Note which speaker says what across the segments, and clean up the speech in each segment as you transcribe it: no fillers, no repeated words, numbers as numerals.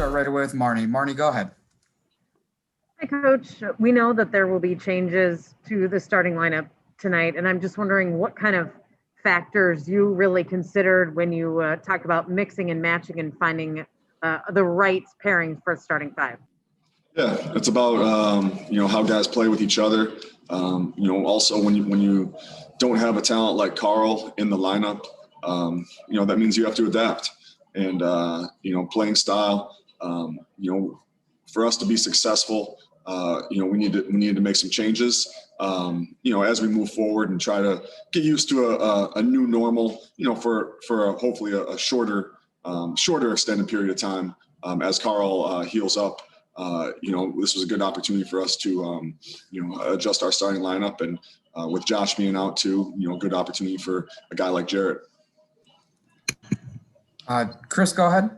Speaker 1: start right away with Marnie. Marnie, go ahead.
Speaker 2: Hi, Coach. We know that there will be changes to the starting lineup tonight, and I'm just wondering what kind of factors you really considered when you talked about mixing and matching and finding the right pairings for starting five.
Speaker 3: Yeah, it's about how guys play with each other. Also when you don't have a talent like Carl in the lineup, that means you have to adapt. And playing style. For us to be successful, we need to make some changes. As we move forward and try to get used to a new normal. For hopefully a shorter extended period of time as Carl heals up. This was a good opportunity for us to, adjust our starting lineup, and with Josh being out too, good opportunity for a guy like Jarrett.
Speaker 1: Chris, go ahead.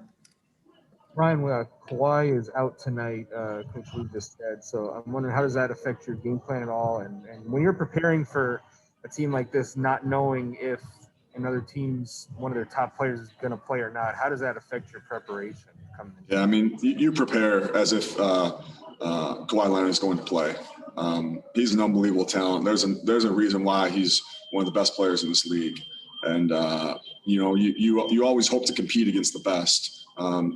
Speaker 4: Ryan, Kawhi is out tonight, Coach Lou just said. So I'm wondering, how does that affect your game plan at all? And when you're preparing for a team like this, not knowing if another team's one of their top players is going to play or not, how does that affect your preparation?
Speaker 3: Yeah, I mean, you prepare as if Kawhi Leonard is going to play. He's an unbelievable talent. There's a reason why he's one of the best players in this league. And, you always hope to compete against the best.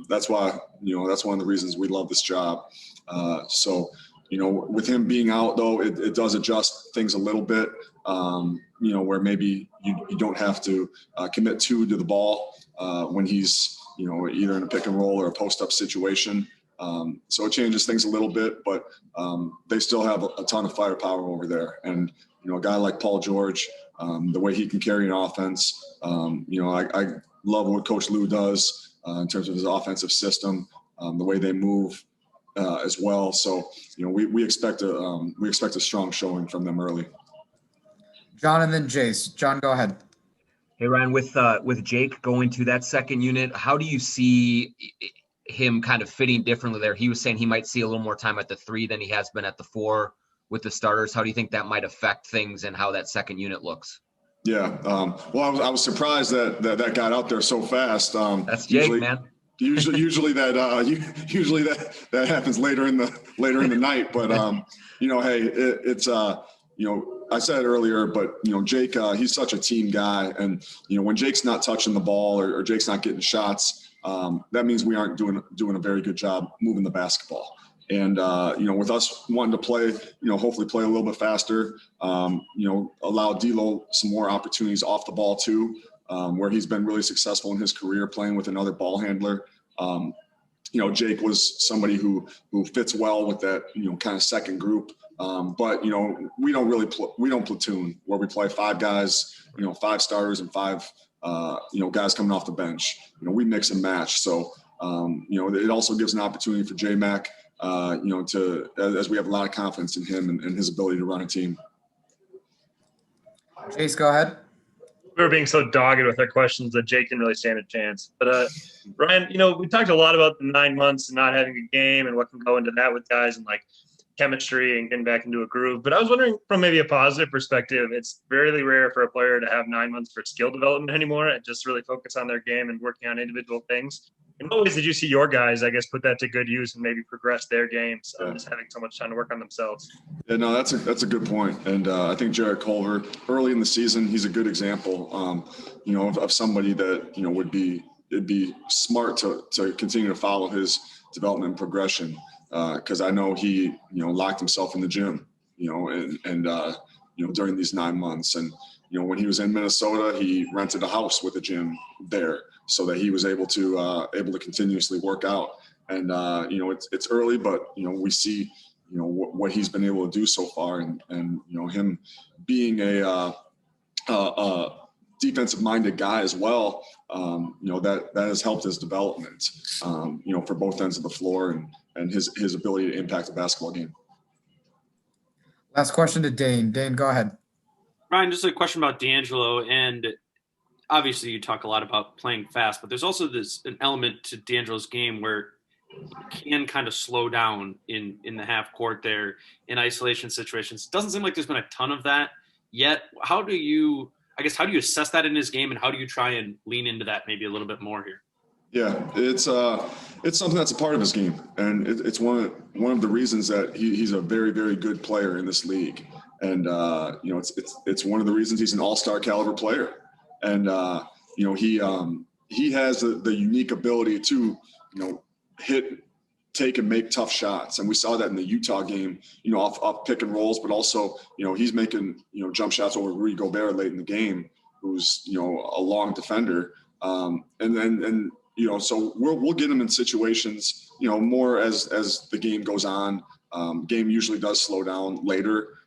Speaker 3: That's why, that's one of the reasons we love this job. With him being out, though, it does adjust things a little bit, where maybe you don't have to commit to the ball when he's, either in a pick and roll or a post-up situation. So it changes things a little bit, but they still have a ton of firepower over there. And, a guy like Paul George, the way he can carry an offense, I love what Coach Lou does in terms of his offensive system, the way they move as well. So, we expect a strong showing from them early.
Speaker 1: John and then Jace. John, go ahead.
Speaker 5: Hey, Ryan, with Jake going to that second unit, how do you see him kind of fitting differently there? He was saying he might see a little more time at the 3 than he has been at the 4 with the starters. How do you think that might affect things and how that second unit looks?
Speaker 3: Yeah. I was surprised that got out there so fast.
Speaker 5: That's Jake, man.
Speaker 3: Usually that happens later in the night. But it's I said it earlier, but Jake, he's such a team guy, and when Jake's not touching the ball or Jake's not getting shots, that means we aren't doing a very good job moving the basketball. And with us wanting to play, hopefully play a little bit faster, allow D'Lo some more opportunities off the ball too, where he's been really successful in his career playing with another ball handler. Jake was somebody who fits well with that kind of second group. But we don't platoon where we play 5 guys, 5 starters and 5 guys coming off the bench. We mix and match. So it also gives an opportunity for J-Mac. As we have a lot of confidence in him and his ability to run a team.
Speaker 1: Jace, go ahead.
Speaker 6: We were being so dogged with our questions that Jake didn't really stand a chance. But Ryan, we talked a lot about the 9 months and not having a game and what can go into that with guys and like chemistry and getting back into a groove. But I was wondering, from maybe a positive perspective, it's very rare for a player to have 9 months for skill development anymore and just really focus on their game and working on individual things. In what ways did you see your guys, I guess, put that to good use and maybe progress their games, just having so much time to work on themselves?
Speaker 3: Yeah, no, that's a good point. And I think Jarrett Culver, early in the season, he's a good example, of somebody that, it'd be smart to continue to follow his development and progression. Because I know he, locked himself in the gym, during these 9 months. And, when he was in Minnesota, he rented a house with a gym there so that he was able to continuously work out. And, it's early, but, we see, what he's been able to do so far. And him being a defensive-minded guy as well, that has helped his development, for both ends of the floor and his ability to impact the basketball game.
Speaker 1: Last question to Dane. Dane, go ahead.
Speaker 7: Ryan, just a question about D'Angelo. And obviously you talk a lot about playing fast, but there's also an element to D'Angelo's game where he can kind of slow down in the half court there in isolation situations. Doesn't seem like there's been a ton of that yet. How do you assess that in his game, and how do you try and lean into that maybe a little bit more here?
Speaker 3: Yeah, it's something that's a part of his game, and it's one of the reasons that he's a very, very good player in this league. And you know, it's one of the reasons he's an all-star caliber player. And you know, he has the unique ability to, you know, take and make tough shots, and we saw that in the Utah game, you know, off pick and rolls, but also, you know, he's making, you know, jump shots over Rudy Gobert late in the game, who's, you know, a long defender. And you know, so we'll get him in situations, you know, more as the game goes on. Game usually does slow down later,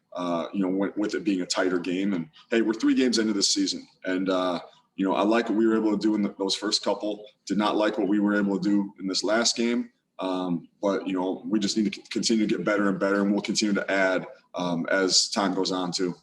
Speaker 3: you know, with it being a tighter game. And hey, we're 3 games into this season, and you know, I like what we were able to do in those first couple. Did not like what we were able to do in this last game. But you know, we just need to continue to get better and better, and we'll continue to add as time goes on too.